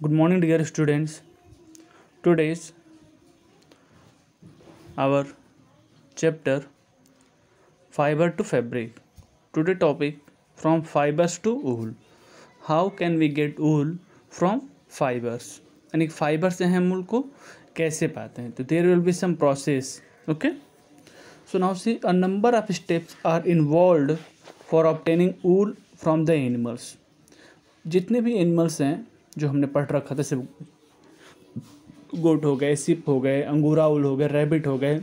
Good morning, dear students. Today's our chapter fiber to fabric. Today topic from fibers to wool. How can we get wool from fibers? यानी fibre से हम wool को कैसे पाते हैं? तो there will be some process. Okay. So now see a number of steps are involved for obtaining wool from the animals. जितने भी एनिमल्स हैं जो हमने पढ़ रखा था, सिर्फ गोट हो गए, सिप हो गए, अंगूरा ऊल हो गए, रैबिट हो गए,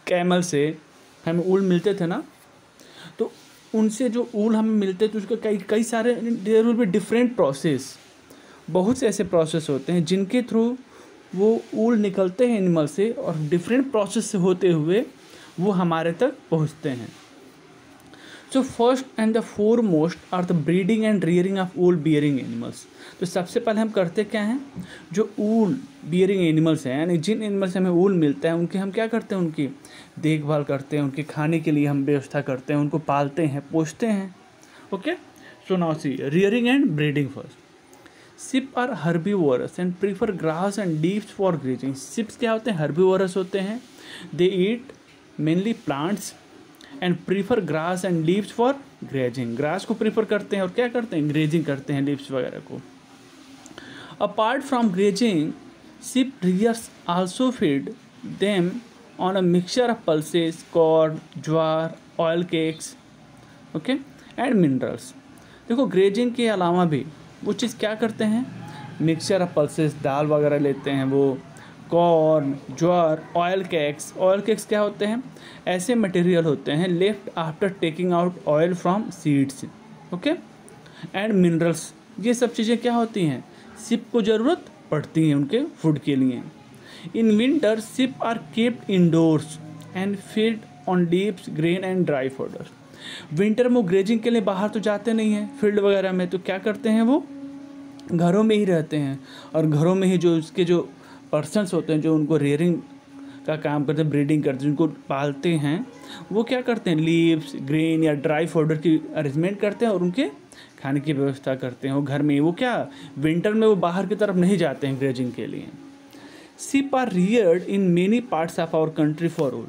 कैमल से हमें ऊल मिलते थे ना, तो उनसे जो ऊल हमें मिलते थे उसके कई सारे there will be different process. बहुत से ऐसे प्रोसेस होते हैं जिनके थ्रू वो ऊल निकलते हैं एनिमल से और डिफरेंट प्रोसेस से होते हुए वो हमारे तक पहुंचते हैं। So first and the foremost are the breeding and rearing of wool bearing animals. तो सबसे पहले हम करते क्या हैं, जो ऊल बियरिंग एनिमल्स हैं यानी जिन एनिमल से हमें ऊल मिलता है उनकी हम क्या करते हैं, उनकी देखभाल करते हैं, उनके खाने के लिए हम व्यवस्था करते हैं, उनको पालते हैं, पोसते हैं। Okay, so now see rearing and breeding first. Sheep are herbivorous and prefer grass and leaves for grazing. Sheeps क्या होते हैं, हर्बीवोरस होते हैं, they eat mainly plants and prefer grass and leaves for grazing. Grass को prefer करते हैं और क्या करते हैं, ग्रेजिंग करते हैं लीव्स वगैरह को। Apart from grazing, sheep rearers also feed them on a mixture of pulses, corn, jowar, oil cakes, okay, and minerals. देखो ग्रेजिंग के अलावा भी वो चीज़ क्या करते हैं, मिक्सचर ऑफ पल्सेस, दाल वगैरह लेते हैं वो, corn, jowar, oil cakes. Oil cakes क्या होते हैं, ऐसे मटेरियल होते हैं left after taking out oil from seeds, okay, and minerals. ये सब चीज़ें क्या होती हैं, सिप को ज़रूरत पड़ती हैं उनके फूड के लिए। In winter sheep are kept indoors and feed on leaves, grain and dry fodder. Winter में वो ग्रेजिंग के लिए बाहर तो जाते नहीं हैं फील्ड वगैरह में, तो क्या करते हैं वो घरों में ही रहते हैं और घरों में ही जो उसके जो पर्सन्स होते हैं जो उनको रेयरिंग का काम करते हैं, ब्रीडिंग करते हैं, उनको पालते हैं, वो क्या करते हैं लीव्स, ग्रेन या ड्राई फोडर की अरेंजमेंट करते हैं और उनके खाने की व्यवस्था करते हैं वो घर में ही। वो क्या विंटर में वो बाहर की तरफ नहीं जाते हैं ग्रेजिंग के लिए। Sheep are reared in many parts of our country for wool.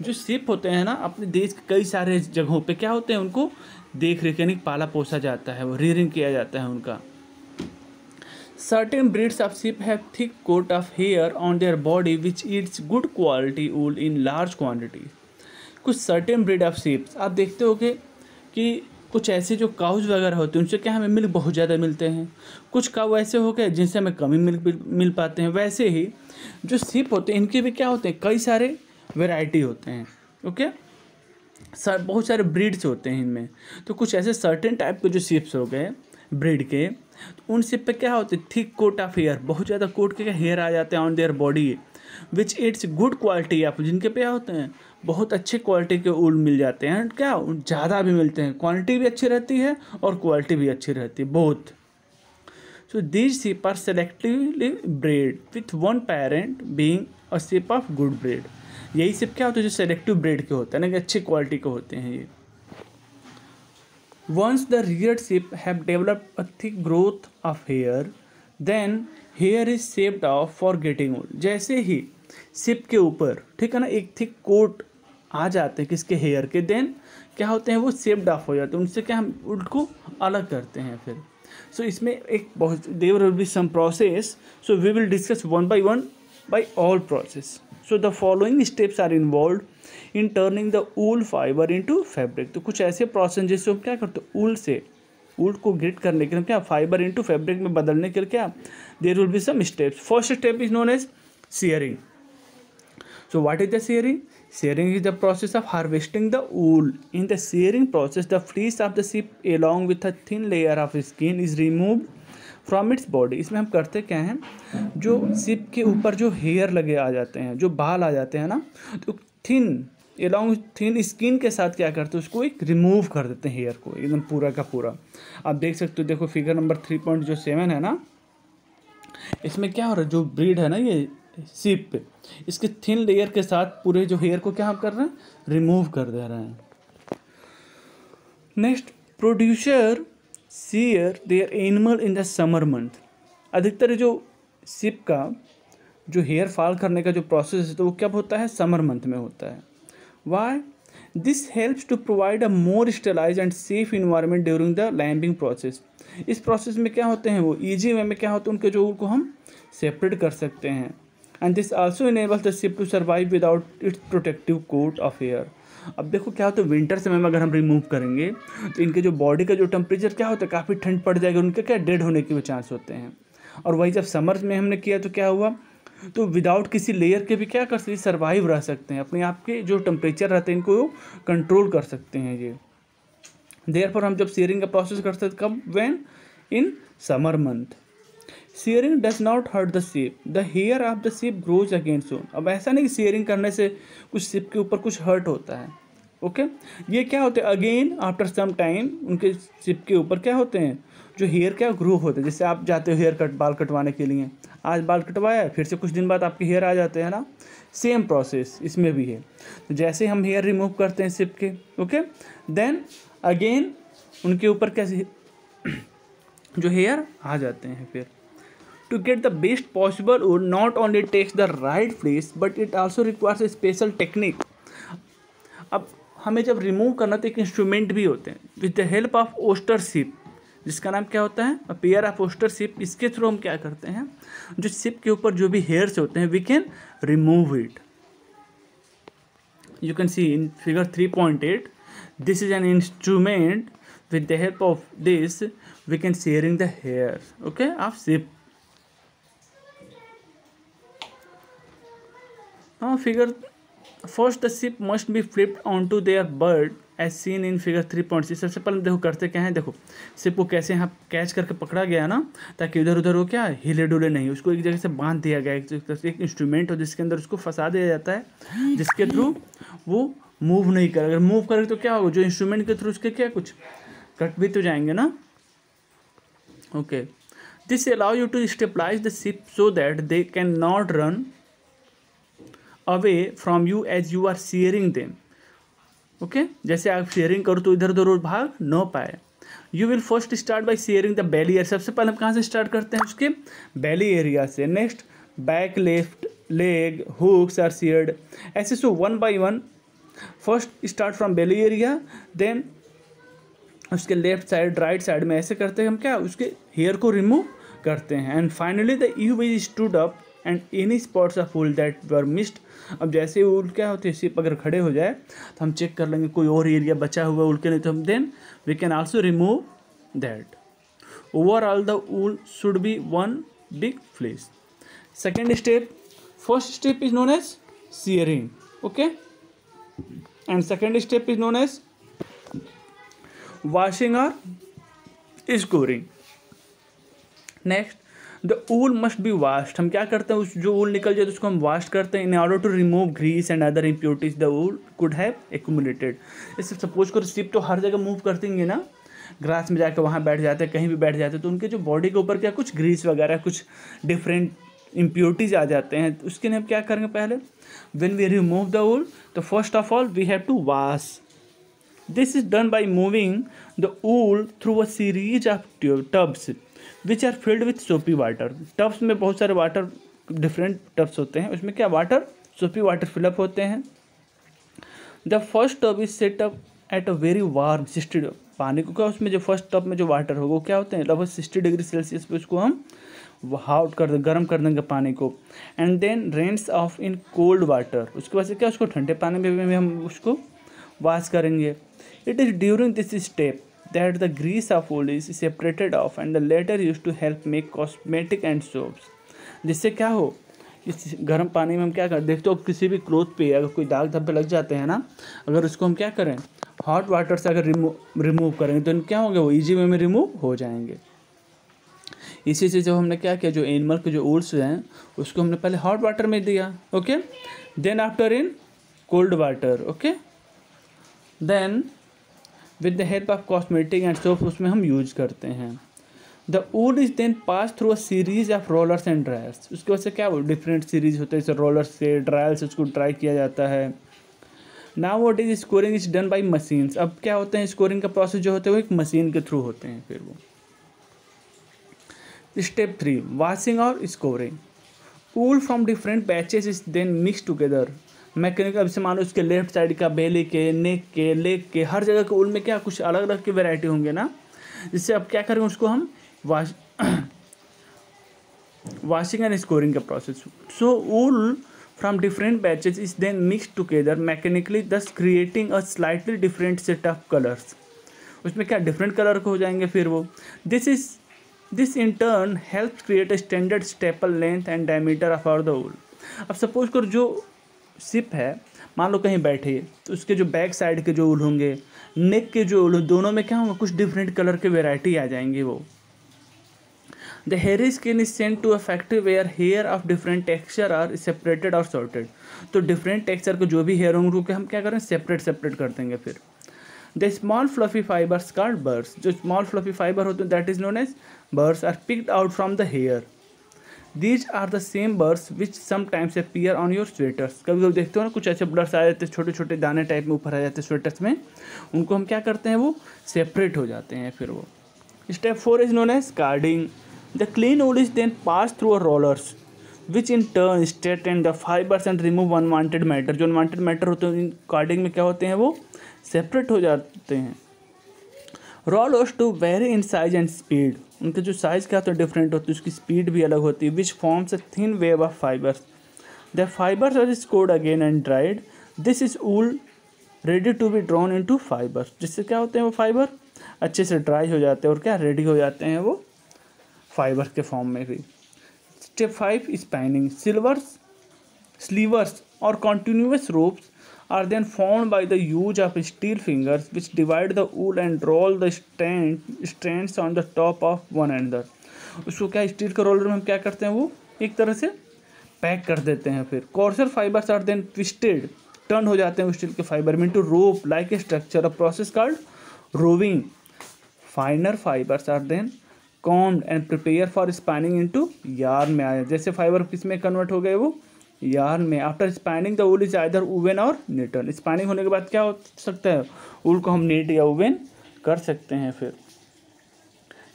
जो सिप होते हैं ना अपने देश के कई सारे जगहों पे क्या होते हैं, उनको देख रेख यानी पाला पोसा जाता है, वो रियरिंग किया जाता है उनका। Certain breeds of sheep have thick coat of hair on their body which eats good quality wool in large quantities. कुछ certain breed of sheep आप देखते होगे कि कुछ ऐसे जो काउज वगैरह होते हैं उनसे क्या हमें मिल्क बहुत ज़्यादा मिलते हैं, कुछ काउ ऐसे हो गए जिनसे हमें कम ही मिल्क मिल पाते हैं। वैसे ही जो sheep होते हैं इनके भी क्या होते हैं, कई सारे वैरायटी होते हैं, ओके, बहुत सारे ब्रीड्स होते हैं इनमें। तो कुछ ऐसे सर्टेन टाइप के जो sheep हो गए ब्रीड के, तो उन सिप पे क्या होते हैं, थिक कोट ऑफ हेयर, बहुत ज़्यादा कोट के हेयर आ जाते हैं on their body, which it's good quality of, जिनके पे होते हैं बहुत अच्छे क्वालिटी के ऊल मिल जाते हैं, क्या ज़्यादा भी मिलते हैं, क्वांटिटी भी अच्छी रहती है और क्वालिटी भी अच्छी रहती है both. So these sheep are selectively bred with one parent being a sheep of good breed. यही सिप क्या होते हैं जो सेलेक्टिव ब्रेड के होते हैं ना, कि अच्छी क्वालिटी के होते हैं ये। Once the reared sheep have developed a thick growth of hair, then hair is shaved off for getting wool. जैसे ही सिप के ऊपर ठीक है ना एक थिक कोट आ जाते हैं किसके हेयर के, देन क्या होते हैं वो शेव्ड ऑफ हो जाते हैं, उनसे क्या हम वुल को अलग करते हैं फिर। सो इसमें एक बहुत there will be some process, so we will discuss one by all process. So the following steps are involve in turning the wool fibre into fabric. तो कुछ ऐसे प्रोसेस जिससे हम क्या करते हैं, ऊल से ऊल को ग्रेट करने के लिए क्या फाइबर इनटू फैब्रिक में बदलने के लिए क्या there will be some steps. First step is known as shearing. So what is the shearing? Shearing is the process of harvesting the wool. In the shearing process, the fleece of the sheep along with a thin layer of skin is removed from its body. इसमें हम करते क्या हैं, जो SIP के ऊपर जो hair लगे आ जाते हैं, जो बाल आ जाते हैं ना, तो थिन स्किन के साथ क्या करते हैं, उसको एक रिमूव कर देते हैं हेयर को एकदम पूरा का पूरा। आप देख सकते हो, देखो फिगर नंबर 3.7 है ना, इसमें क्या हो रहा है, जो ब्रीड है ना ये सिप पे, इसके थिन लेयर के साथ पूरे जो हेयर को क्या हम कर रहे हैं, रिमूव कर दे रहे हैं। Next, producer shear their animal in the summer month. अधिकतर जो सिप का जो हेयर फॉल करने का जो प्रोसेस है तो वो कब होता है, समर मंथ में होता है। Why this helps to provide a more sterilise and safe environment during the lambing process. इस प्रोसेस में क्या होते हैं, वो ईजी वे में क्या होते हैं, उनके जो ऊल को हम सेपरेट कर सकते हैं। And this also enables the sheep to survive without its protective coat of hair. अब देखो क्या होता है, विंटर समय में अगर हम रिमूव करेंगे तो इनके जो बॉडी का जो टेम्परेचर क्या होता है, काफ़ी ठंड पड़ जाएगी, उनके क्या डेड होने के भी चांस होते हैं। और वही जब समर में हमने किया तो क्या हुआ, तो विदाउट किसी लेयर के भी क्या कर सकते, सर्वाइव रह सकते हैं, अपने आप के जो टेम्परेचर रहते हैं इनको कंट्रोल कर सकते हैं ये। देयरफॉर हम जब शेयरिंग का प्रोसेस करते हैं कब, when in summer month. Shearing does not hurt the sheep, the hair of the sheep grows again soon. अब ऐसा नहीं कि शेयरिंग करने से कुछ शिप के ऊपर कुछ हर्ट होता है, ओके ये क्या होते हैं, अगेन आफ्टर सम टाइम उनके शिप के ऊपर क्या होते हैं, जो हेयर क्या ग्रो होते हैं। जैसे आप जाते हो हेयर कट बाल कटवाने के लिए, आज बाल कटवाया, फिर से कुछ दिन बाद आपके हेयर आ जाते हैं ना, सेम प्रोसेस इसमें भी है। तो जैसे हम हेयर रिमूव करते हैं शिप के, ओके देन अगेन उनके ऊपर कैसे जो हेयर आ जाते हैं। फिर to get the best possible wool not only takes the right place but it also requires a special technique। अब हमें जब रिमूव करना तो एक इंस्ट्रूमेंट भी होते हैं, with the help of oyster ship, जिसका नाम क्या होता है, पेयर ऑफ ओस्टर शिप। इसके थ्रू हम क्या करते हैं, जो शिप के ऊपर जो भी हेयर्स होते हैं we can remove it. You can see in figure 3.8 this is an instrument, with the help of this we can shearing the hair, okay of sheep. Now figure first the ship must be flipped onto their bird as seen in figure 3.6। सबसे पहले देखो करते क्या है, देखो ship को कैसे यहाँ कैच करके पकड़ा गया ना, ताकि इधर उधर वो क्या हिले डुले नहीं, उसको एक जगह से बांध दिया गया, एक इंस्ट्रूमेंट हो जिसके अंदर उसको फंसा दिया जाता है, जिसके थ्रू वो मूव नहीं करे। अगर मूव करे तो क्या होगा, जो इंस्ट्रूमेंट के थ्रू उसके क्या कुछ कट भी तो जाएंगे ना, okay this allow you to stabilise the sheep so that they can not run away from you as you are shearing them, okay जैसे आप शेयरिंग करो तो इधर उधर भाग न पाए। You will first start by shearing the belly area. सबसे पहले हम कहाँ से स्टार्ट करते हैं, उसके बेली एरिया से। Next back, left leg, hooks are sheared, ऐसे so one by one. First start from belly area, then उसके लेफ्ट साइड राइट साइड में ऐसे करते हैं हम क्या, उसके हेयर को रिमूव करते हैं। And finally the you will stood up and any spots of wool that were missed. अब जैसे वूल क्या होती है, शिप अगर खड़े हो जाए तो हम चेक कर लेंगे कोई और एरिया बचा हुआ वूल के, नहीं तो हम then we can also remove that. Overall the wool should be one big fleece. Second step, first step is known as shearing, okay, and second step is known as washing or scouring. Next the wool must be washed. हम क्या करते हैं, उस जो ऊल निकल जाए तो उसको हम वाश करते हैं in order to remove grease and other impurities the wool could have accumulated. इससे सपोज करो शिप तो हर जगह मूव करती हैं ना, ग्रास में जाकर वहाँ बैठ जाते हैं, कहीं भी बैठ जाते हैं, तो उनके जो बॉडी के ऊपर क्या कुछ ग्रीस वगैरह कुछ डिफरेंट इम्प्योरिटीज आ जाते हैं। तो उसके लिए हम क्या करेंगे, पहले when we remove the wool तो first of all we have to wash. This is done by moving the wool through a series of tubs which are filled with soapy water. Tubs में बहुत सारे water, different tubs होते हैं, उसमें क्या water, सोपी water fill up होते हैं। The first tub is set up at a very warm 60, पानी को क्या उसमें जो फर्स्ट टब में जो वाटर होगा वो क्या होते हैं लगभग 60 डिग्री सेल्सियस पे उसको हम हॉट कर देंगे, गर्म कर देंगे पानी को। And then rinse off in cold water, उसके बाद से क्या उसको ठंडे पानी में भी हम उसको वॉश करेंगे। It is during this step that the grease of wool is separated off and the latter used to help make cosmetic and soaps। जिससे क्या हो, इस गर्म पानी में हम क्या करें, देखते हो किसी भी क्लोथ पे अगर कोई दाग धब्बे लग जाते हैं ना, अगर उसको हम क्या करें हॉट वाटर से अगर रिमूव करेंगे तो क्या होंगे, वो इजी वे में रिमूव हो जाएंगे। इसी से जब हमने क्या किया, जो एनिमल के जो वूल्स हैं उसको हमने पहले हॉट वाटर में दिया, okay, then after in cold water, okay, then with the help of cosmetic and soap उसमें हम यूज करते हैं। The wool is then pass through a series of rollers and dryers. उसकी वजह से क्या वो डिफरेंट सीरीज होते हैं, जैसे रोलर्स से ड्रायल से उसको ड्राई किया जाता है। Now what is scoring is done bye machines. अब क्या होते हैं, स्कोरिंग का प्रोसेस जो होते हैं वो एक मशीन के थ्रू होते हैं। फिर वो स्टेप 3, वॉशिंग और scouring. Wool from different batches is then mix together. Mechanical, अब से मान लो उसके लेफ्ट साइड का, बेली के, नेक के, लेग के, हर जगह के ऊल में क्या कुछ अलग अलग की वैरायटी होंगे ना, जिससे अब क्या करेंगे उसको हम washing and scoring का process. So wool from different batches is then mixed together mechanically, thus creating a slightly different set of colors। उसमें क्या डिफरेंट कलर के हो जाएंगे फिर वो। This in turn help create a standard staple length and diameter of our the wool। अब suppose कर जो सिप है, मान लो कहीं बैठे, तो उसके जो बैक साइड के जो ऊल होंगे, नेक के जो ऊल, दोनों में क्या होगा, कुछ डिफरेंट कलर के वेराइटी आ जाएंगे वो। The hairy skin is sent to a factory where hair of different texture are separated or sorted। तो different texture के जो भी hair होंगे उनको हम क्या करें, separate कर देंगे फिर। The small fluffy fibers called burrs, जो small fluffy fiber होते हैं that is known as burrs, are picked out from the hair। These are the same burrs which sometimes appear on your sweaters। कभी कभी देखते हो ना कुछ ऐसे ब्लर्स आ जाते हैं, छोटे छोटे दाने टाइप में ऊपर आ जाते हैं स्वेटर्स में, उनको हम क्या करते हैं, वो सेपरेट हो जाते हैं फिर वो। Step 4 is known as carding। The clean wool is then passed through a rollers, which in turn straighten the fibers and remove unwanted matter। जो unwanted matter होते हैं कार्डिंग में क्या होते हैं, वो सेपरेट हो जाते हैं। Rollers to vary in size and speed। उनके जो साइज़ क्या होता है डिफरेंट होती है, उसकी स्पीड भी अलग होती है। Which forms a thin wave of fibers। The fibers are scored again and dried। This is wool ready to be drawn into fibers। जिससे क्या होते हैं, वो फाइबर अच्छे से ड्राई हो जाते हैं और क्या रेडी हो जाते हैं वो फाइबर के फॉर्म में भी। Step 5, spinning. स्लीवर्स और continuous ropes are then formed by the use of steel fingers which divide the wool and roll the strands on the top of one another. उसको क्या स्टील के roller में हम क्या करते हैं, वो एक तरह से पैक कर देते हैं। फिर coarser fibres are then twisted, turn हो जाते हैं स्टील के फाइबर में, to rope like a structure, a process called roving. Finer fibres are then combed and prepare for spinning into yarn में आया। जैसे फाइबर किस में कन्वर्ट हो गए, वो यार्न में। After spinning the wool is either woven और निटन। स्पाइनिंग होने के बाद क्या हो सकता है, वूल को हम नीट या वुवन कर सकते हैं फिर।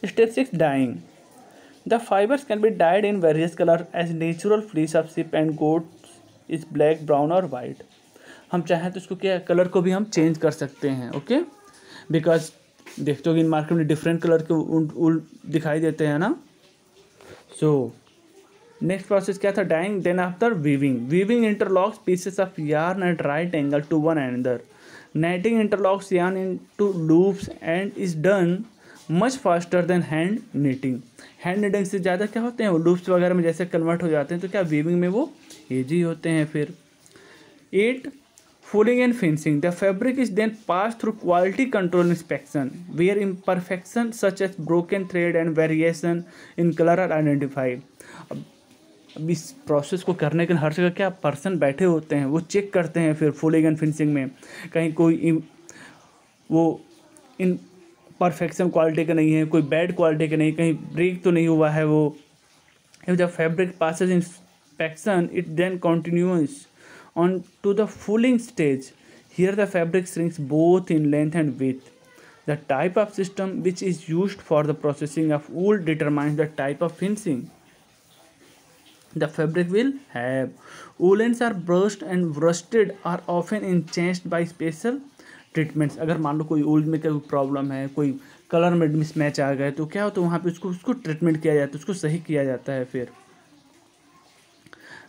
Step 6, dyeing. The fibres can be dyed in various colour as natural fleece of sheep and goats is black, brown और वाइट। हम चाहें तो इसको क्या कलर को भी हम चेंज कर सकते हैं, ओके। बिकॉज देखते हो कि इन मार्केट में डिफरेंट कलर के ऊल दिखाई देते हैं ना। सो नेक्स्ट प्रोसेस क्या था, dyeing. Then after weaving interlocks pieces of yarn at right angle to one another. Knitting interlocks yarn into loops and is done much faster than hand knitting. Hand knitting से ज़्यादा क्या होते हैं, वो loops वगैरह में जैसे कन्वर्ट हो जाते हैं, तो क्या वीविंग में वो ईजी होते हैं फिर। 8, Fouling and finishing. The fabric is then passed through quality control inspection, where imperfections such as broken thread and variation in color are identified। अब इस प्रोसेस को करने के लिए हर जगह क्या पर्सन बैठे होते हैं, वो चेक करते हैं फिर फूलिंग एंड फिनिशिंग में कहीं कोई वो इन परफेक्शन क्वालिटी का नहीं है, कोई बैड क्वालिटी का नहीं, कहीं ब्रेक तो नहीं हुआ है वो। If the fabric passes inspection, it then continues on to the fouling stage। Here the fabric shrinks both in length and width। The type of system which is used for the processing of wool determines the type of finishing the fabric will have। Woolens are brushed and rusted are often enhanced by special treatments। अगर मान लो कोई वूल में कोई problem है, कोई colour में mismatch आ गए, तो क्या हो, तो वहाँ पे उसको ट्रीटमेंट किया जाता है, उसको सही किया जाता है फिर।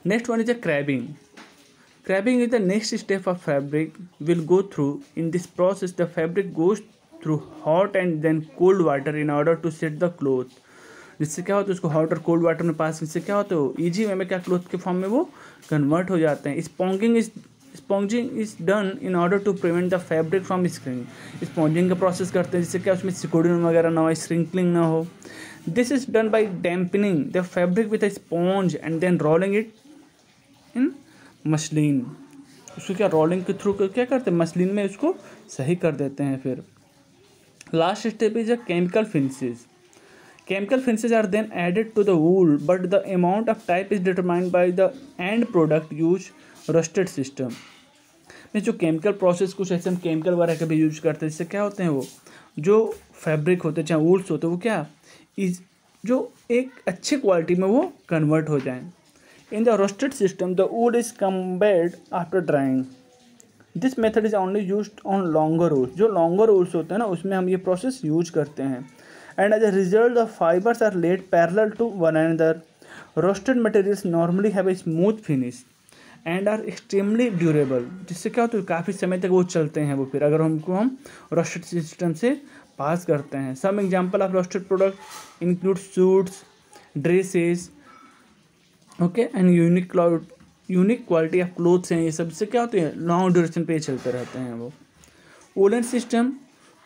Next one is a crabbing. Crabbing is the next step of fabric will go through। In this process, the fabric goes through hot and then cold water in order to set the cloth। जिससे क्या होता है, उसको hot और cold water में पास इससे क्या होता है, ईजी वे में क्या क्लोथ के फॉर्म में वो कन्वर्ट हो जाते हैं। Sponging is done in order to prevent the fabric from shrinking. Sponging का प्रोसेस करते हैं जिससे क्या उसमें सिकुड़न वगैरह ना हो, श्रिंकलिंग ना हो। This is done by dampening the fabric with a sponge and then rolling it in muslin. उसको क्या रोलिंग के थ्रू क्या करते हैं, मसलिन में उसको सही कर देते हैं फिर। Last step is a chemical finishes. Chemical finishes are then added to the wool but the amount of type is determined by the end product use worsted system. में जो केमिकल प्रोसेस कुछ ऐसे हम केमिकल वगैरह के भी use करते हैं, जिससे क्या होते हैं, वो जो फैब्रिक होते हैं चाहे वूल्स होते हैं, वो क्या इज जो एक अच्छी क्वालिटी में वो कन्वर्ट हो जाएं। In the worsted system the wood is combed after drying. This method is only used on longer woods. जो लॉन्गर वुड्स होते हैं ना, उसमें हम ये प्रोसेस यूज करते हैं। And as a result the fibres are laid parallel to one another. Worsted materials normally have a smooth finish and are extremely durable. जिससे क्या होता है, काफ़ी समय तक वो चलते हैं वो, फिर अगर हम रोस्टेड सिस्टम से पास करते हैं। Some example of worsted product include suits, dresses, okay, and unique quality of clothes हैं। ये सब से क्या होते हैं, लॉन्ग ड्यूरेशन पे चलते रहते हैं वो। Woollen system,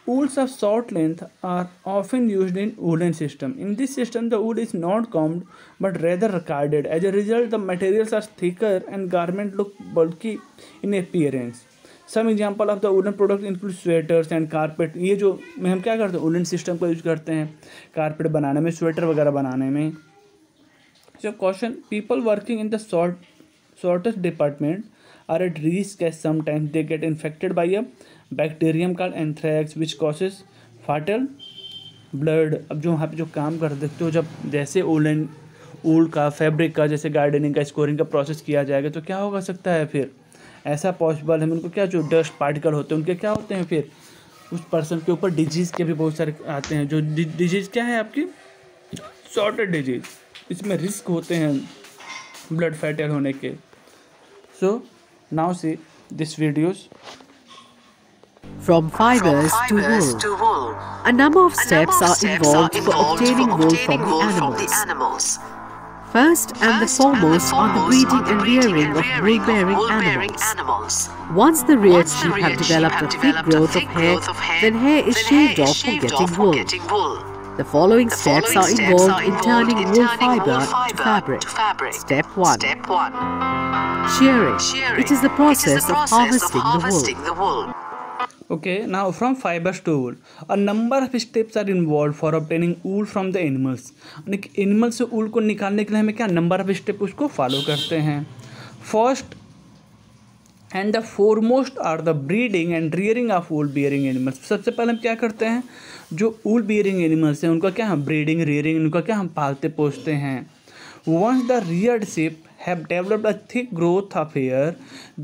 wools of short length are often used in woolen system. In this system the wool is not combed but rather carded. As a result the materials are thicker and garment look bulky in appearance. Some example of the woolen product include sweaters and carpet. ये जो में हम क्या करते हैं, woolen system का use करते हैं कारपेट बनाने में, स्वेटर वगैरह बनाने में। So caution, people working in the shortest department are at risk as sometimes they get infected by a bacterium called anthrax which causes fatal blood। अब जो वहाँ पे जो काम कर देखते हो, जब जैसे ऊल का, फैब्रिक का, जैसे गार्डनिंग का, स्कोरिंग का प्रोसेस किया जाएगा तो क्या होगा सकता है, फिर ऐसा पॉसिबल है उनको क्या, जो डस्ट पार्टिकल होते हैं उनके क्या होते हैं, फिर उस पर्सन के ऊपर डिजीज़ के भी बहुत सारे आते हैं। जो डिजीज़ क्या है आपकी, शॉर्टेड डिजीज़, इसमें रिस्क होते हैं ब्लड फैटल होने के। सो now see this videos. From fibers to wool. A number of steps are involved for obtaining wool from the animals. First and the foremost are the breeding and rearing of wool-bearing animals. Once the reared sheep have developed a thick growth of hair, then hair is shaved off for getting wool. The following steps are involved in turning wool fiber to fabric. Step 1. Shearing. It is the process of harvesting the wool. Okay, now from fibers to wool, a number of steps are involved for obtaining wool from the animals. Animal से wool को निकालने के लिए हमें क्या number of step उसको follow करते हैं। First and the foremost are the breeding and rearing of wool bearing animals. सबसे पहले हम क्या करते हैं, जो वूल बियरिंग एनिमल्स हैं उनका क्या हम ब्रीडिंग रियरिंग, उनका क्या हम पालते पोसते हैं। Once the reared sheep have developed a thick growth of hair,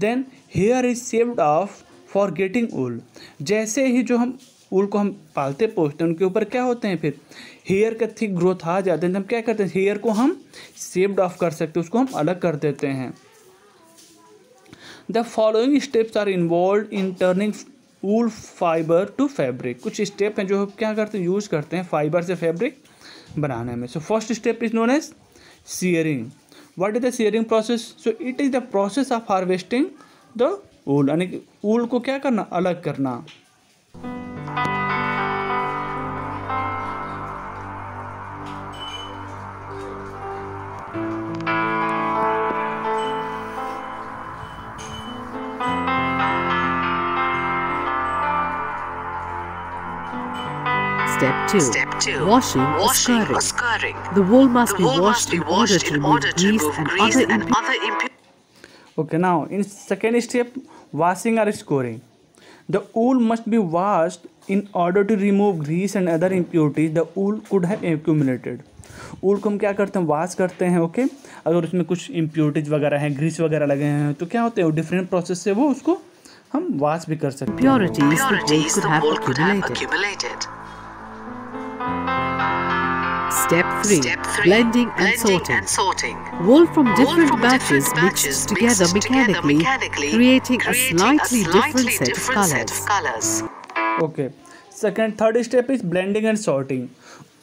then hair is shaved off for getting wool. जैसे ही जो हम वूल को हम पालते पोसते हैं उनके ऊपर क्या होते हैं, फिर हेयर का थिक ग्रोथ आ जाते हैं तो हम क्या करते हैं, हेयर को हम शेव्ड ऑफ कर सकते हैं, उसको हम अलग कर देते हैं। The following steps are involve in turning wool fibre to fabric. कुछ स्टेप हैं जो हम क्या करते हैं, यूज़ करते हैं फाइबर से फैब्रिक बनाने में। So first step is known as shearing. What is the shearing process? So it is the process of harvesting the wool, यानी कि वूल को क्या करना, अलग करना। Step 2. Washing or scouring. The wool must be washed in order to remove grease and other impurities. Okay, now in second step, washing or scouring. The wool must be washed in order to remove grease and other impurities the wool could have accumulated. वूल को हम क्या करते हैं, wash करते हैं। Okay, अगर उसमें कुछ इम्प्योरिटीज वगैरह हैं, ग्रीस वगैरह लगे हैं तो क्या होते हैं, डिफरेंट प्रोसेस से वो उसको हम वॉश भी कर सकते हैं। Impurities the wool could have accumulated. Step 3. Blending and sorting. Wool from different batches mixed together mechanically, creating a slightly different set of colors. Okay. Third step is blending and sorting.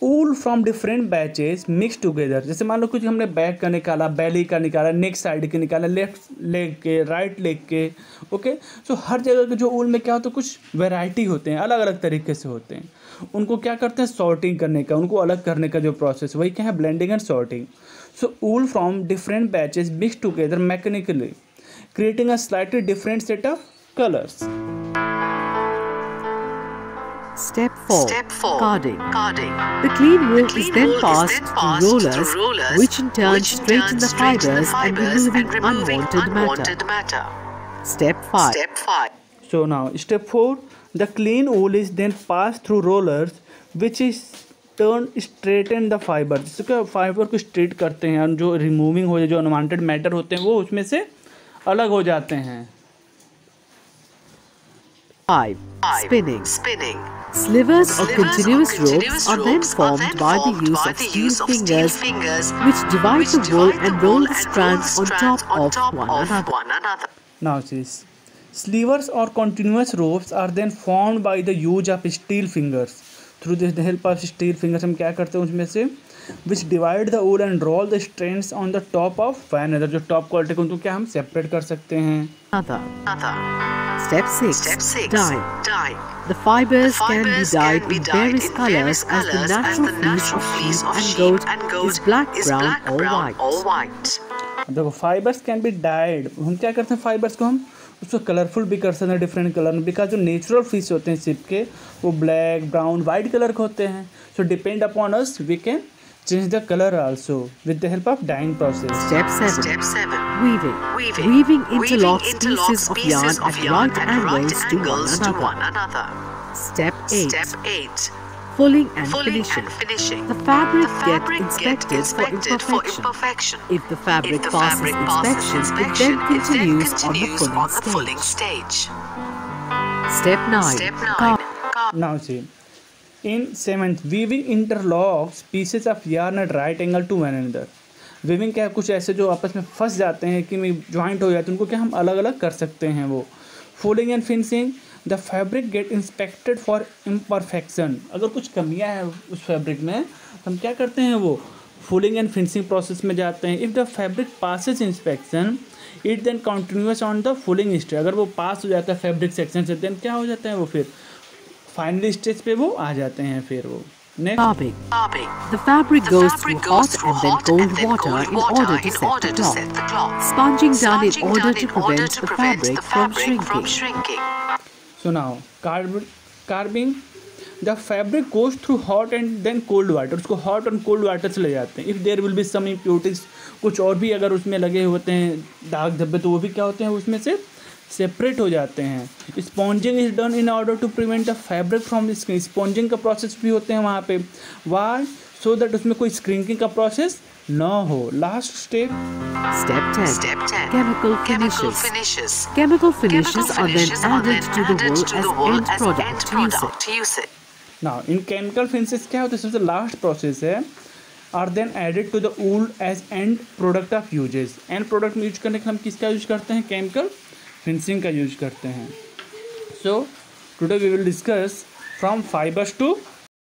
Wool from different batches mixed together. जैसे मान लो कुछ हमने back का निकाला, बेली का निकाला, नेक side के निकाला, लेफ्ट लेग के, राइट लेग के। ओके, सो हर जगह के जो वूल में क्या होता है, कुछ वैरायटी होते हैं, अलग अलग तरीके से होते हैं। उनको क्या करते हैं, सॉर्टिंग करने का, उनको अलग करने का जो प्रोसेस, वही क्या है, blending and sorting. So wool from different batches mix together mechanically creating a slightly different set of colours. Step 4. Carding. The clean wool is then passed through rollers, which in turn straighten the fibers and removing unwanted matter. Step 5. So now step 4, the clean wool is then passed through rollers, which turn straighten the fibre, जिससे fibre को straight करते हैं, जो removing हो जाए, जो unwanted matter होते हैं वो उसमें से अलग हो जाते हैं। 5. Spinning. Slivers or continuous ropes are then formed by the use of steel fingers which divide the wool and roll the strands on top of one another. Now says, slivers or continuous ropes are then formed by the use of steel fingers. Through the help of steel fingers हम क्या करते हैं उसमें से, which divide the wool and roll the strands on the top of one another, जो top quality को उनको क्या हम सेपरेट कर सकते हैं। Step 6. Dye. The fibers can be dyed in various colors as the natural fleece of sheep and goat is black, brown or white. देखो fibres can be died, हम क्या करते हैं फाइबर्स को हम उसको कलरफुल भी कर सकते हैं डिफरेंट कलर में, बिकॉज जो नेचुरल फिश होते हैं शिप के वो ब्लैक, ब्राउन, वाइट कलर के होते हैं। So depend upon us we can change the color also with the help of dyeing process. Step 7. Weaving interlocks pieces of yarn at right angles to one another. Step 8. Fulling and finishing. The fabric gets inspected for imperfection. If the fabric passes inspection, it then continues on the fulling stage. Step 9. Now see. In 7th, weaving interlocks pieces of yarn at right angle to one another. Weaving क्या है, कुछ ऐसे जो आपस में फंस जाते हैं कि ज्वाइंट हो जाते हैं, उनको क्या हम अलग अलग कर सकते हैं वो। Folding and finishing, the fabric get inspected for imperfection. अगर कुछ कमियां हैं उस फैब्रिक में तो हम क्या करते हैं वो फोल्डिंग एंड फिनिशिंग प्रोसेस में जाते हैं। If the fabric passes inspection it then continues on the folding stage. अगर वो पास हो जाता है फैब्रिक सेक्शन से देन क्या हो जाता है वो फिर फाइनली स्टेज पे वो आ जाते हैं फिर वो। Carbing. The fabric goes through hot and then cold water in order to set the cloth. Sponging done in order to prevent the fabric from shrinking. So now carbing, the fabric goes through hot and then cold water. उसको hot and cold water से ले जाते हैं। If there will be some impurities, कुछ और भी अगर उसमें लगे होते हैं दाग धब्बे तो वो भी क्या होते हैं उसमें से सेपरेट हो जाते हैं। Sponging is done in order to prevent the fabric from shrinking. Sponging का प्रोसेस भी होते हैं वहाँ पे, वाई सो दैट उसमें कोई स्क्रिंकिंग का प्रोसेस ना हो। Last step, Step 10. Chemical finishes. Chemical finishes are then added to the wool as end product to use it. Now in chemical finishes क्या होता है, सबसे लास्ट प्रोसेस है, are then added to the wool as end product of uses. End product में use करने के हम किसका यूज करते हैं, केमिकल फिनिशिंग का यूज करते हैं। So today we will discuss from fibres to